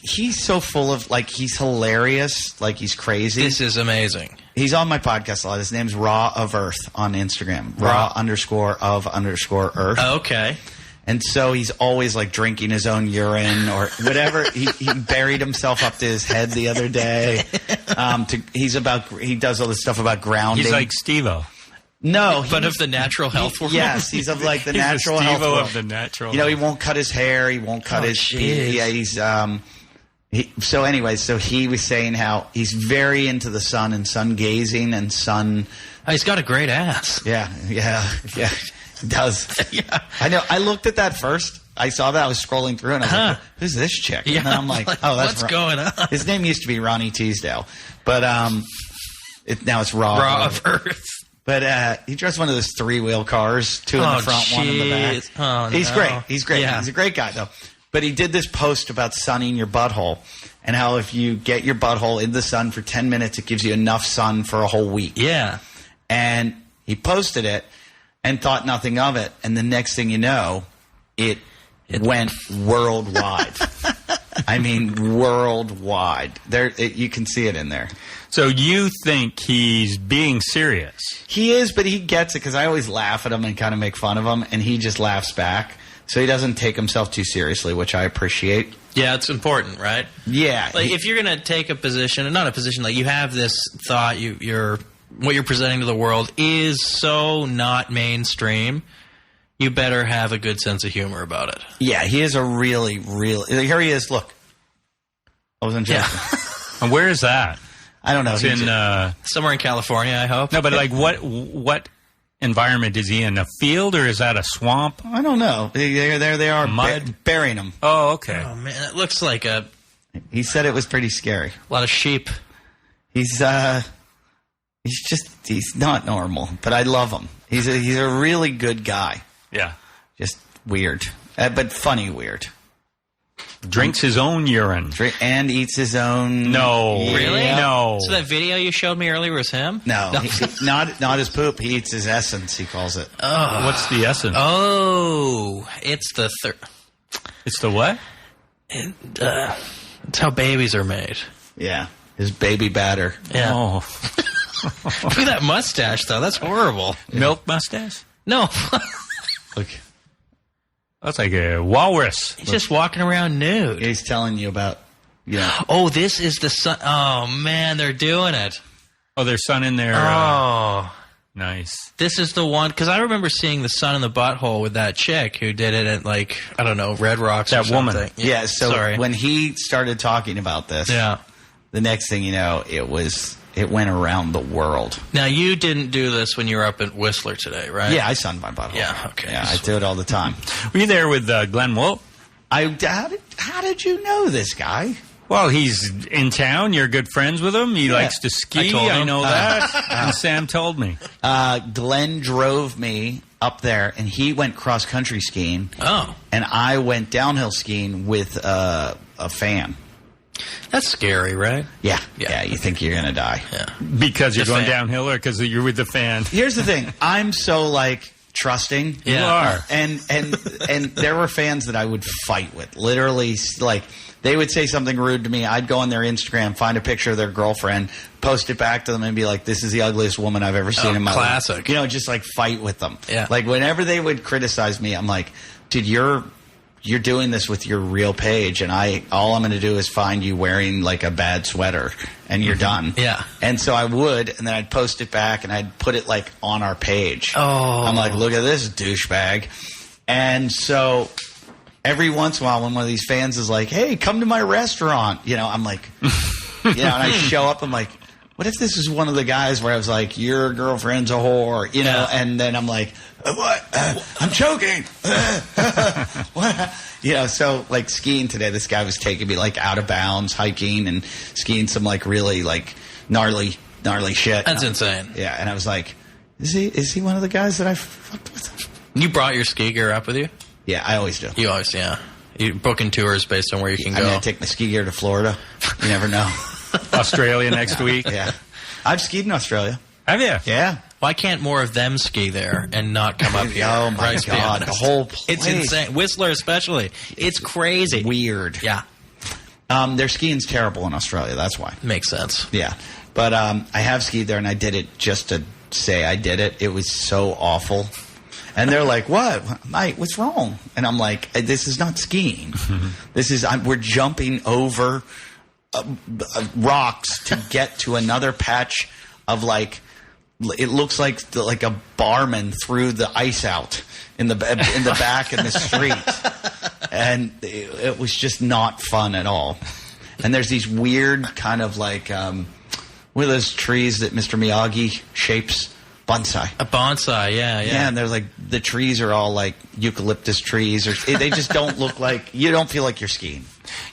He's so full of, like, he's hilarious, like he's crazy. This is amazing. He's on my podcast a lot. His name's Raw of Earth on Instagram. Raw_of_Earth. Okay. And so he's always like drinking his own urine or whatever. He buried himself up to his head the other day. He does all this stuff about grounding. He's like Steve-O. No, But of the natural health world? Yes, he's of like the He's natural the health Steve-O world. of the natural You know, he health. won't cut his hair. He won't cut his. jeez. So anyway, so he was saying how he's very into the sun and sun gazing and sun. Oh, he's got a great ass. Yeah. He does. Yeah. I know. I looked at that first. I saw that. I was scrolling through and I was like, who's this chick? Yeah, And then I'm like, oh, that's what's going on? His name used to be Ronnie Teasdale, but now it's Raw of Earth. But he drives one of those 3-wheel cars, 2 in the front, 1 in the back. Oh, He's no. great. He's great. Yeah. He's a great guy, though. But he did this post about sunning your butthole and how if you get your butthole in the sun for 10 minutes, it gives you enough sun for a whole week. Yeah. And he posted it and thought nothing of it. And the next thing you know, it went worldwide. I mean, worldwide. You can see it in there. So you think he's being serious? He is, but he gets it because I always laugh at him and kind of make fun of him, and he just laughs back. So he doesn't take himself too seriously, which I appreciate. Yeah, it's important, right? Yeah. Like, if you're going to take a position, not a position, like you have this thought, what you're presenting to the world is so not mainstream, you better have a good sense of humor about it. Yeah, he is a really, here he is, look. I wasn't joking. Yeah. And where is that? I don't know. It's He's in Somewhere in California, I hope. no, but like what environment is he in? A field or is that a swamp? I don't know. There they are, Mud? burying him. Oh, okay. Oh, man, it looks like a He said it was pretty scary. lot of sheep. He's not normal, but I love him. He's a really good guy. Yeah. Just weird, but funny weird. Drinks his own urine. And eats his own. No. Really? No. So that video you showed me earlier was him? No, not his poop. He eats his essence. He calls it. What's the essence? Oh, it's the It's the what? it's how babies are made. Yeah, his baby batter. Yeah. Oh. Look at that mustache, though. That's horrible. Milk mustache? No. Look, That's like a walrus. He's just walking around nude. he's telling you about. Yeah. Oh, this is the sun. Oh, man, they're doing it. Oh, there's sun in there. Oh. Nice. This is the one, because I remember seeing the sun in the butthole with that chick who did it at, like, I don't know, Red Rocks or That woman. something. Yeah. So Sorry. when he started talking about this, Yeah. the next thing you know, it went around the world. Now, you didn't do this when you were up at Whistler today, right? Yeah, I sunned my butthole. Yeah, okay. Yeah, I do it all the time. Were you there with Glenn Wolfe? How did you know this guy? Well, he's in town. You're good friends with him. He likes to ski. I told him. I know that. And Sam told me. Glenn drove me up there, and he went cross country skiing. Oh. And I went downhill skiing with a fan. That's scary, right? Yeah. Yeah. You think you're going to die. Yeah. Because you're The going fan. downhill or because you're with the fan? Here's the thing. I'm so, like, trusting. Yeah. You are. And there were fans that I would fight with. Literally, like, they would say something rude to me. I'd go on their Instagram, find a picture of their girlfriend, post it back to them, and be like, this is the ugliest woman I've ever seen in my classic. life. You know, just, like, fight with them. Yeah. Like, whenever they would criticize me, I'm like, dude, you're doing this with your real page, and all I'm going to do is find you wearing, like, a bad sweater, and you're done. Yeah. And so I would, and then I'd post it back, and I'd put it, like, on our page. Oh. I'm like, look at this douchebag. And so every once in a while, when one of these fans is like, hey, come to my restaurant, you know, I'm like, and I show up, I'm like, what if this is one of the guys where I was like, your girlfriend's a whore, you know, and then I'm like, what? I'm choking. What? You know, so, like, skiing today, this guy was taking me, like, out of bounds, hiking and skiing some, like, really, like, gnarly shit. That's insane. Yeah, and I was like, is he one of the guys that I fucked with? You brought your ski gear up with you? Yeah, I always do. You always, yeah. You're booking tours based on where you can go. I take my ski gear to Florida. You never know. Australia next week. Yeah. I've skied in Australia. Have you? Yeah. Why can't more of them ski there and not come up here? Oh, my Let's be God. The honest. whole place. It's insane. Whistler especially. It's crazy. Weird. Yeah. Their skiing's terrible in Australia. That's why. Makes sense. Yeah. But I have skied there, and I did it just to say I did it. It was so awful. And they're like, what? Mate, what's wrong? And I'm like, this is not skiing. This is, we're jumping over rocks to get to another patch of, like, it looks like a barman threw the ice out in the back in the street. And it was just not fun at all. And there's these weird kind of, like, what are those trees that Mr. Miyagi shapes? Bonsai. A bonsai, yeah. Yeah, and they're like, the trees are all like eucalyptus trees, or they just don't look like, you don't feel like you're skiing.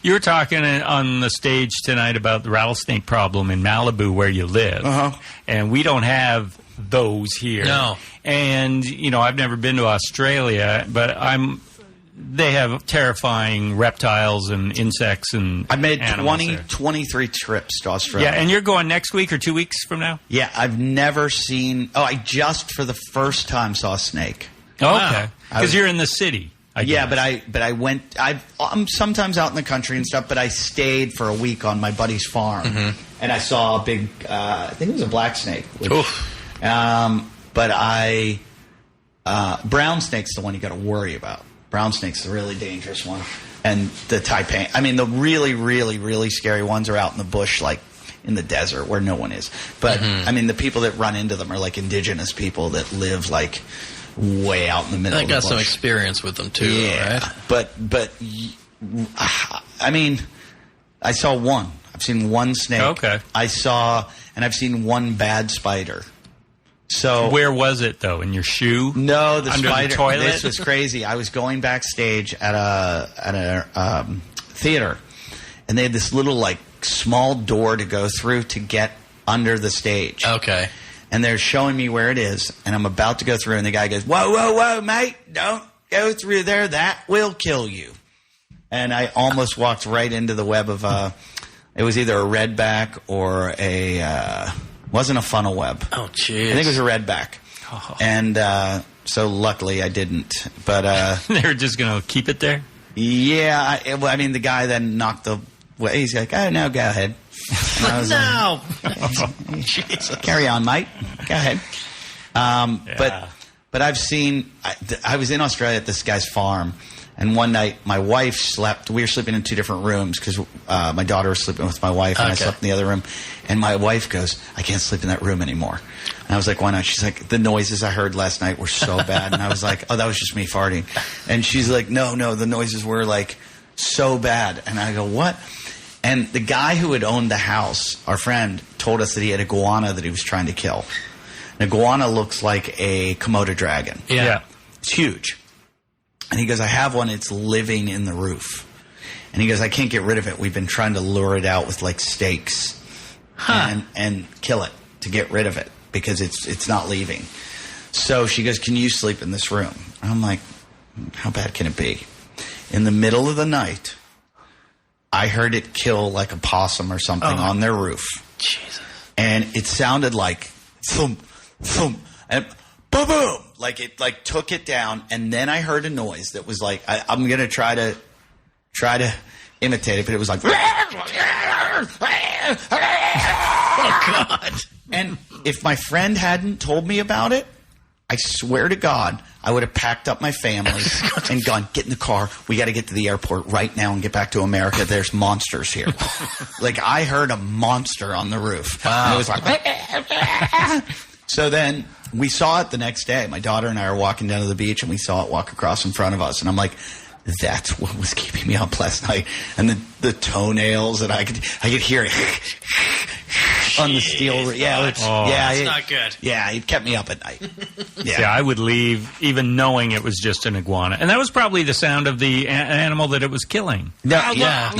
You were talking on the stage tonight about the rattlesnake problem in Malibu where you live. Uh-huh. And we don't have those here. No. And, you know, I've never been to Australia, but they have terrifying reptiles and insects and I made animals there. 23 trips to Australia. Yeah, and you're going next week or 2 weeks from now? Yeah, I've never seen, I just for the first time saw a snake. Oh, Wow. okay. Because you're in the city. I Yeah, guess. but I went, I'm sometimes out in the country and stuff, but I stayed for a week on my buddy's farm. And I saw a big, I think it was a black snake. Which, Oof. but brown snake's the one you got to worry about. Brown snake's the really dangerous one. And the taipan. I mean, the really, really, really scary ones are out in the bush, like in the desert where no one is. But, I mean, the people that run into them are like indigenous people that live like way out in the middle I of the got bush. some experience with them, too, Yeah. right? But, I mean, I saw one. I've seen one snake. Okay. I've seen one bad spider. So Where was it, though? In your shoe? no, the Under the spider. toilet? This was crazy. I was going backstage at a theater, and they had this little like small door to go through to get under the stage. Okay. And they're showing me where it is, and I'm about to go through, and the guy goes, "Whoa, whoa, whoa, mate! Don't go through there. That will kill you." And I almost walked right into the web of it was either a redback or wasn't a funnel web. Oh, jeez. I think it was a redback. Oh. And so luckily I didn't. But They're just going to keep it there? yeah, I mean, the guy then knocked the way. He's like, "Oh, no, go ahead." And I was No. like, "Carry on, mate. Go ahead." Yeah. But I've seen, I was in Australia at this guy's farm, and one night my wife slept, we were sleeping in two different rooms because my daughter was sleeping with my wife, and I Okay. slept in the other room. And my wife goes, "I can't sleep in that room anymore." And I was like, "Why not?" She's like, "The noises I heard last night were so bad." And I was like, "Oh, that was just me farting." And she's like, no, the noises were like so bad. And I go, "What?" And the guy who had owned the house, our friend, told us that he had a iguana that he was trying to kill. An iguana looks like a Komodo dragon. Yeah. It's huge. And he goes, "I have one. It's living in the roof." And he goes, "I can't get rid of it. We've been trying to lure it out with like stakes and kill it to get rid of it because it's not leaving." So she goes, "Can you sleep in this room?" And I'm like, "How bad can it be?" In the middle of the night, I heard it kill like a possum or something on their roof. Jesus. And it sounded like thump, thump, and boom, boom. Like it like took it down. And then I heard a noise that was like, I'm going to try to imitate it, but it was like, Oh, God. And if my friend hadn't told me about it, I swear to God, I would have packed up my family and gone, get in the car. We got to get to the airport right now and get back to America. There's monsters here. Like, I heard a monster on the roof. Wow. And it was like, so then we saw it the next day. My daughter and I are walking down to the beach, and we saw it walk across in front of us. And I'm like, that's what was keeping me up last night. And the toenails, and I could hear it on the steel. Yeah, that's not good. Yeah, it kept me up at night. Yeah, I would leave even knowing it was just an iguana. And that was probably the sound of the animal that it was killing. No, yeah.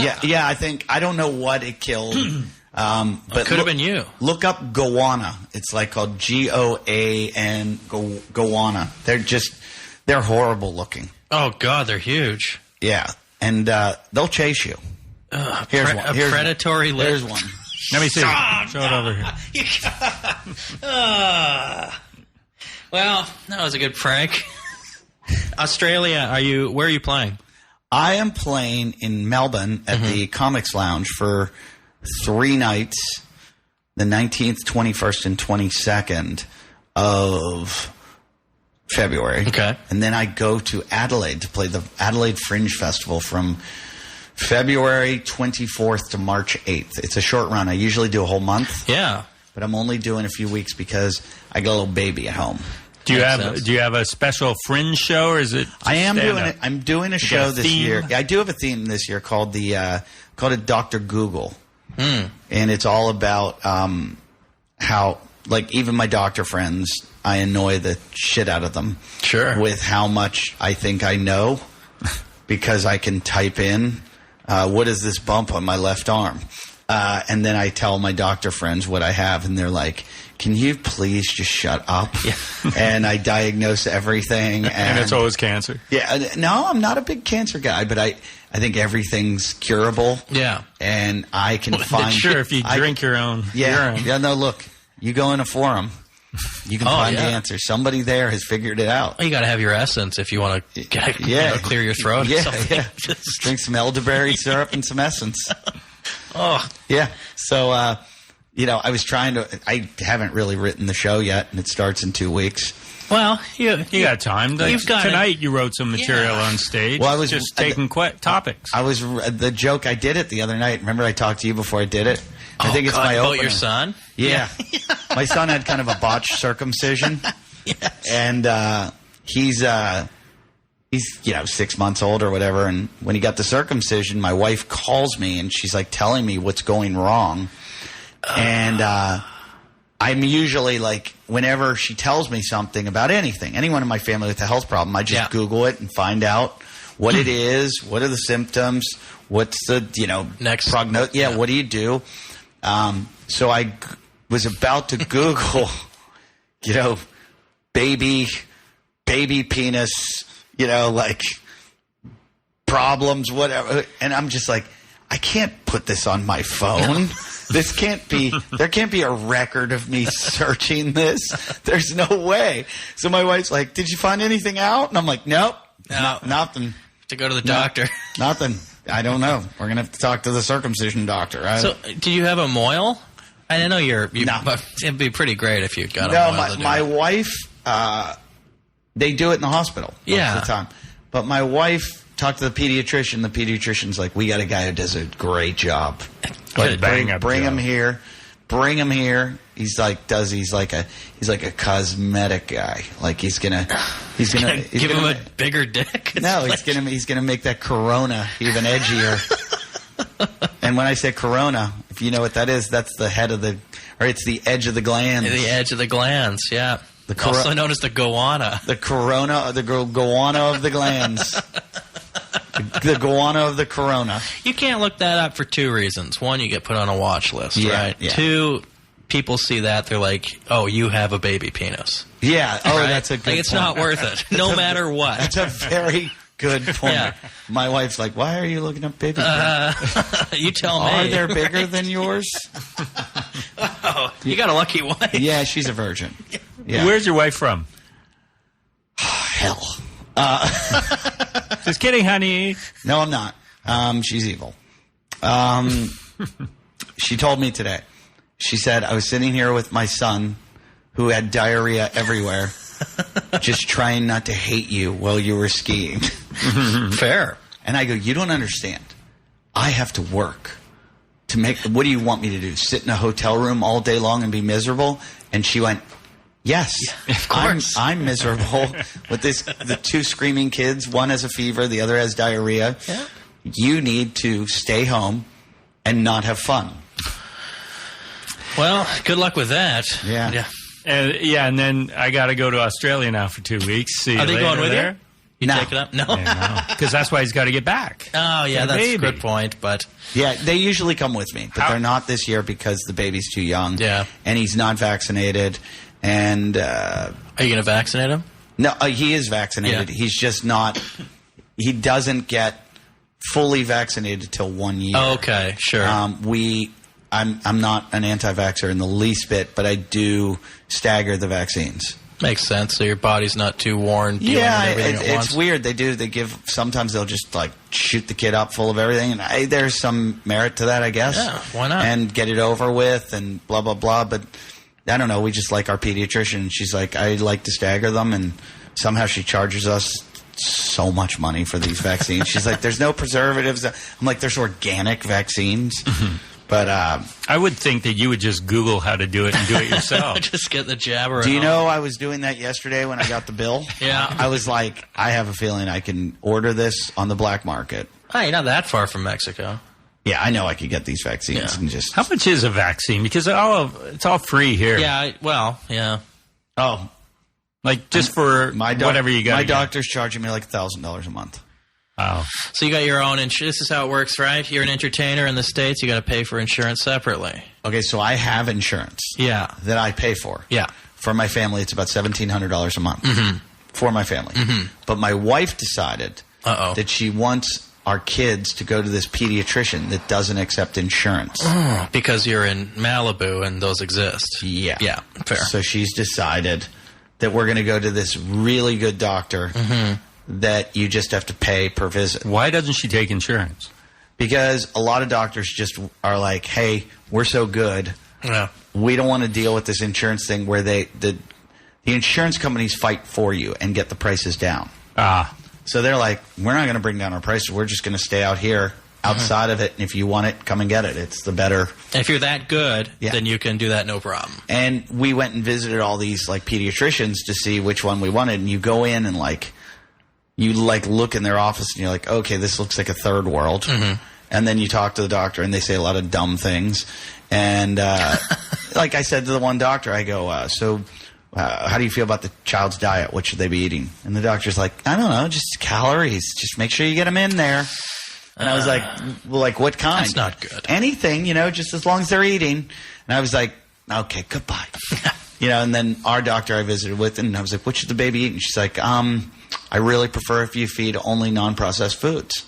I don't know what it killed. But could have been you. Look up goanna. It's like called Goan, goanna. They're horrible looking. Oh, God, they're huge. Yeah, and they'll chase you. Here's one. Predatory lip. Here's one. Let me see. Show it over here. Well, that was a good prank. Australia, where are you playing? I am playing in Melbourne at the Comics Lounge for 3 nights, the 19th, 21st, and 22nd of February. Okay. And then I go to Adelaide to play the Adelaide Fringe Festival from February 24th to March 8th. It's a short run. I usually do a whole month. Yeah. But I'm only doing a few weeks because I got a little baby at home. Do you have a special Fringe show, or is it? I am doing it. I'm doing a show this year. Yeah, I do have a theme this year called it Dr. Google, and it's all about how, like, even my doctor friends, I annoy the shit out of them. Sure. With how much I think I know, because I can type in, what is this bump on my left arm? And then I tell my doctor friends what I have, and they're like, can you please just shut up? Yeah. And I diagnose everything. And it's always cancer. Yeah. No, I'm not a big cancer guy, but I think everything's curable. Yeah. And I can find... Sure, if you drink your own urine. Yeah, no, look, you go in a forum, you can find the answer. Somebody there has figured it out. Well, you got to have your essence if you want to clear your throat. Yeah, yeah. Drink some elderberry syrup and some essence. Oh. Yeah. So, I was trying to... I haven't really written the show yet, and it starts in 2 weeks. Well, you got time. Tonight you wrote some material on stage. Well, I was just taking topics. The joke I did it the other night. Remember I talked to you before I did it? I think it's my opener. About your son? Yeah. My son had kind of a botched circumcision. Yes. And he's 6 months old or whatever. And when he got the circumcision, my wife calls me and she's like telling me what's going wrong. And I'm usually like, whenever she tells me something about anyone in my family with a health problem, I just Google it and find out what it is, what are the symptoms, what's the, next prognosis. Yeah, what do you do? So I was about to Google, baby penis, like problems, whatever. And I'm just like, I can't put this on my phone. This can't be, there can't be a record of me searching this. There's no way. So my wife's like, did you find anything out? And I'm like, nope, nothing. To go to the doctor. Nothing. I don't know. We're going to have to talk to the circumcision doctor. So, do you have a moil? I know but it'd be pretty great if you got a moil. No, my wife, they do it in the hospital most of the time. But my wife talked to the pediatrician. The pediatrician's like, we got a guy who does a great job. Bring him here. Bring him here. He's like a cosmetic guy. Like he's gonna give him a bigger dick. No, he's gonna make that corona even edgier. And when I say corona, if you know what that is, that's the head of it's the edge of the glands. The edge of the glands, yeah. Also known as the goanna. The corona, the goanna of the glands. The goanna of the corona. You can't look that up for 2 reasons. One, you get put on a watch list, right? Yeah. 2, people see that, they're like, oh, you have a baby penis. Yeah. Oh, right? that's a good point. It's not worth it, no matter what. That's a very Good point. Yeah. My wife's like, why are you looking up baby? You tell me. Are they bigger than yours? Oh, you got a lucky wife. Yeah, she's a virgin. Yeah. Where's your wife from? Hell. Just kidding, honey. No, I'm not. She's evil. She told me today. She said, I was sitting here with my son who had diarrhea everywhere, just trying not to hate you while you were skiing. Fair. And I go, you don't understand. I have to work to make, what do you want me to do? Sit in a hotel room all day long and be miserable? And she went, yes, of course. I'm miserable with the two screaming kids. One has a fever, the other has diarrhea. Yeah. You need to stay home and not have fun. Well, good luck with that. Yeah. And then I got to go to Australia now for 2 weeks. See you Are they later going with there. you? You No. take it up? No. Because that's why he's got to get back. Oh, yeah, that's baby. a good point, but... Yeah, they usually come with me, but they're not this year because the baby's too young. Yeah. And he's not vaccinated. And Are you going to vaccinate him? no, he is vaccinated. Yeah. He's just not. He doesn't get fully vaccinated till 1 year. Okay, sure. I'm not an anti-vaxxer in the least bit, but I do stagger the vaccines. Makes sense, so your body's not too worn dealing with everything at once. It's weird. They give, sometimes they'll just like shoot the kid up full of everything. And there's some merit to that, I guess. Yeah, why not? And get it over with and blah, blah, blah. But I don't know. We just like our pediatrician. She's like, I like to stagger them. And somehow she charges us so much money for these vaccines. She's like, there's no preservatives. I'm like, there's organic vaccines. But I would think that you would just Google how to do it and do it yourself. Just get the jabber. do you know I was doing that yesterday when I got the bill? Yeah. I was like, I have a feeling I can order this on the black market. Oh, you're not that far from Mexico. Yeah, I know I could get these vaccines Yeah. and just. How much is a vaccine? Because it's all free here. Yeah, yeah. Oh, Like just for whatever you got. My doctor's charging me like $1,000 a month. Wow. So you got your own insurance. This is how it works, right? You're an entertainer in the States. You got to pay for insurance separately. Okay, so I have insurance. Yeah. That I pay for. Yeah. For my family, it's about $1,700 a month. For my family. But my wife decided that she wants our kids to go to this pediatrician that doesn't accept insurance. Because you're in Malibu and those exist. Yeah. Yeah, fair. So she's decided that we're going to go to this really good doctor that you just have to pay per visit. Why doesn't she take insurance? Because a lot of doctors just are like, hey, we're so good. Yeah. We don't want to deal with this insurance thing where the insurance companies fight for you and get the prices down. So they're like, we're not going to bring down our prices. We're just going to stay out here outside of it. And if you want it, come and get it. It's the better. If you're that good, Yeah. then you can do that no problem. And we went and visited all these like pediatricians to see which one we wanted. And you go in and you look in their office and you're like, okay, this looks like a third world. And then you talk to the doctor and they say a lot of dumb things. And like I said to the one doctor, I go, how do you feel about the child's diet? What should they be eating? And the doctor's like, I don't know, just calories. Just make sure you get them in there. And I was like, well, like what kind? That's not good. Anything, just as long as they're eating. And I was like, okay, goodbye. And then our doctor I visited with, and I was like, what should the baby eat? And she's like, I really prefer if you feed only non-processed foods.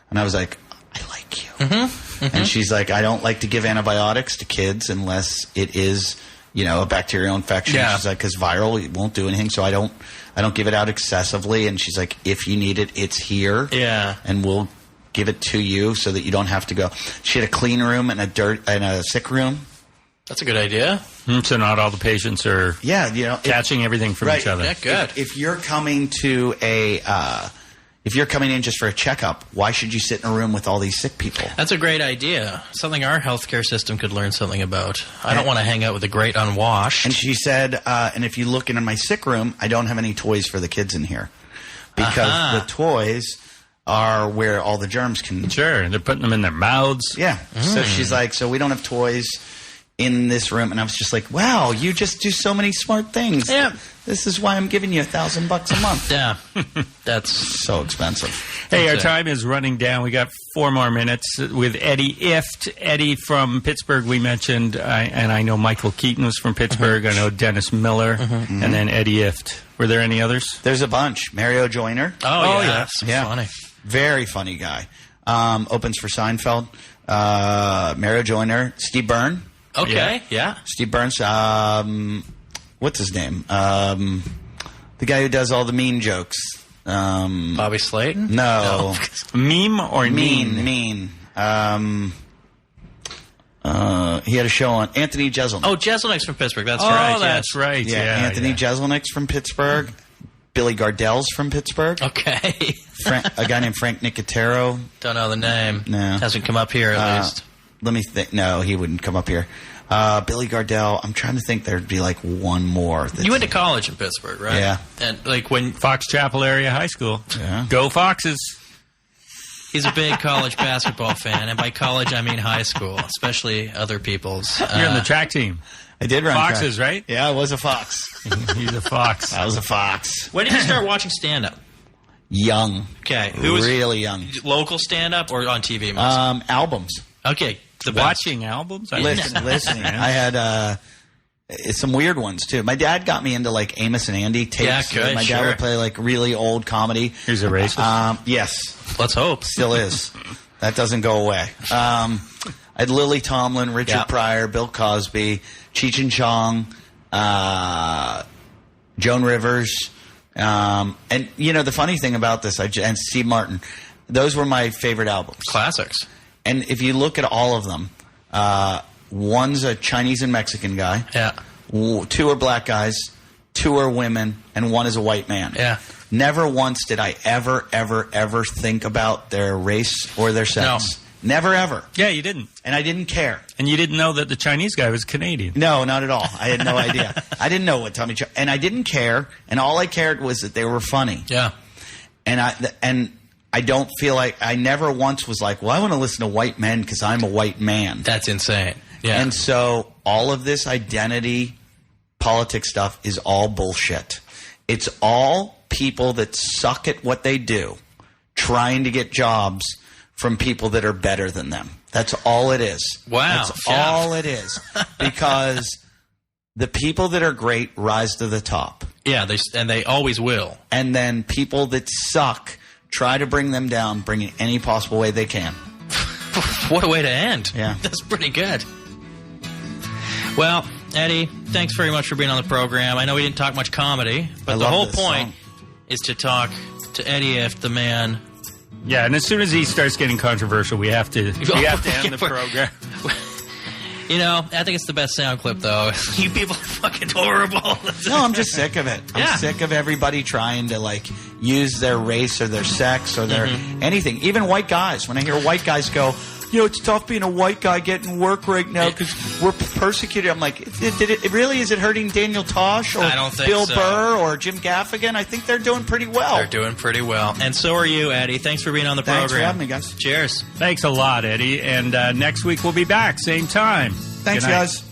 And I was like, I like you. And she's like, I don't like to give antibiotics to kids unless it is, a bacterial infection. Yeah. She's like, because viral, it won't do anything. So I don't give it out excessively. And she's like, if you need it, it's here. Yeah. And we'll give it to you so that you don't have to go. She had a clean room and a sick room. That's a good idea. So not all the patients are catching everything from each other. Yeah, good. If you're coming to if you're coming in just for a checkup, why should you sit in a room with all these sick people? That's a great idea. Something our healthcare system could learn something about. I don't want to hang out with the great unwashed. And she said, and if you look into my sick room, I don't have any toys for the kids in here. Because the toys are where all the germs can... Sure, they're putting them in their mouths. Yeah. So she's like, so we don't have toys in this room. And I was just like, wow, you just do so many smart things. Yeah. This is why I'm giving you $1,000 a month. Yeah. That's so expensive. Hey, our time is running down. We got 4 more minutes with Eddie Ifft. Eddie from Pittsburgh we mentioned, and I know Michael Keaton was from Pittsburgh. I know Dennis Miller, and then Eddie Ifft. Were there any others? There's a bunch. Mario Joyner. Oh yeah. So Yeah. funny. Very funny guy. Opens for Seinfeld. Mario Joyner. Steve Byrne. Okay. Yeah. Steve Burns. What's his name? The guy who does all the mean jokes. Bobby Slayton? No. Meme or Mean. He had a show on Anthony Jeselnik. Oh, Jeselnik's from Pittsburgh. That's Oh, right. that's right. yeah, Yeah, Anthony yeah. Jeselnik's from Pittsburgh. Billy Gardell's from Pittsburgh. Okay. A guy named Frank Nicotero. Don't know the name. No. Hasn't come up here at least. Let me think. No, he wouldn't come up here. Billy Gardell. I'm trying to think there'd be like one more. You went to college in Pittsburgh, right? Yeah. And like when Fox Chapel Area High School. Yeah. Go Foxes. he's a big college basketball fan, and by college I mean high school, especially other people's. You're on the track team. I did run Foxes, track. right? Yeah, I was a fox. He's a Fox. I was a fox. When did you start watching stand-up? Young. Okay. Who was really young. local stand-up or on TV mostly? Albums. Okay. The best. Watching albums? Listening. I had some weird ones too. My dad got me into like Amos and Andy tapes. Yeah, good, My dad would play like really old comedy. Here's a racist. Yes, Let's hope. still is. That doesn't go away. I had Lily Tomlin, Richard Yeah. Pryor, Bill Cosby, Cheech and Chong, Joan Rivers, and you know the funny thing about this, and Steve Martin. Those were my favorite albums. Classics. And if you look at all of them, one's a Chinese and Mexican guy. Yeah. Two are black guys. Two are women. And one is a white man. Yeah. Never once did I ever think about their race or their sex. Never, ever. Yeah, you didn't. And I didn't care. And you didn't know that the Chinese guy was Canadian. No, not at all. I had no idea. I didn't know what Tommy and I didn't care. And all I cared was that they were funny. Yeah. And I don't feel like I never once was like, well, I want to listen to white men because I'm a white man. That's insane. Yeah. And so all of this identity politics stuff is all bullshit. It's all people that suck at what they do trying to get jobs from people that are better than them. That's all it is. Wow. That's Yeah. all it is. Because the people that are great rise to the top. Yeah, they always will. And then people that suck try to bring them down, bring in any possible way they can. What a way to end. Yeah. That's pretty good. Well, Eddie, thanks very much for being on the program. I know we didn't talk much comedy, but I the love whole this point song. is to talk to Eddie Ifft, the man. Yeah, and as soon as he starts getting controversial, we have to end the program. You know, I think it's the best sound clip, though. You people are fucking horrible. No, I'm just sick of it. I'm sick of everybody trying to like use their race or their sex or their anything. Even white guys. When I hear white guys go, you know, it's tough being a white guy getting work right now because we're persecuted. I'm like, is it hurting Daniel Tosh or I don't think Bill so. Burr or Jim Gaffigan? I think they're doing pretty well. They're doing pretty well. And so are you, Eddie. Thanks for being on the Thanks for program. having me, guys. Cheers. Thanks a lot, Eddie. And next week we'll be back, same time. Thanks, Good night. guys.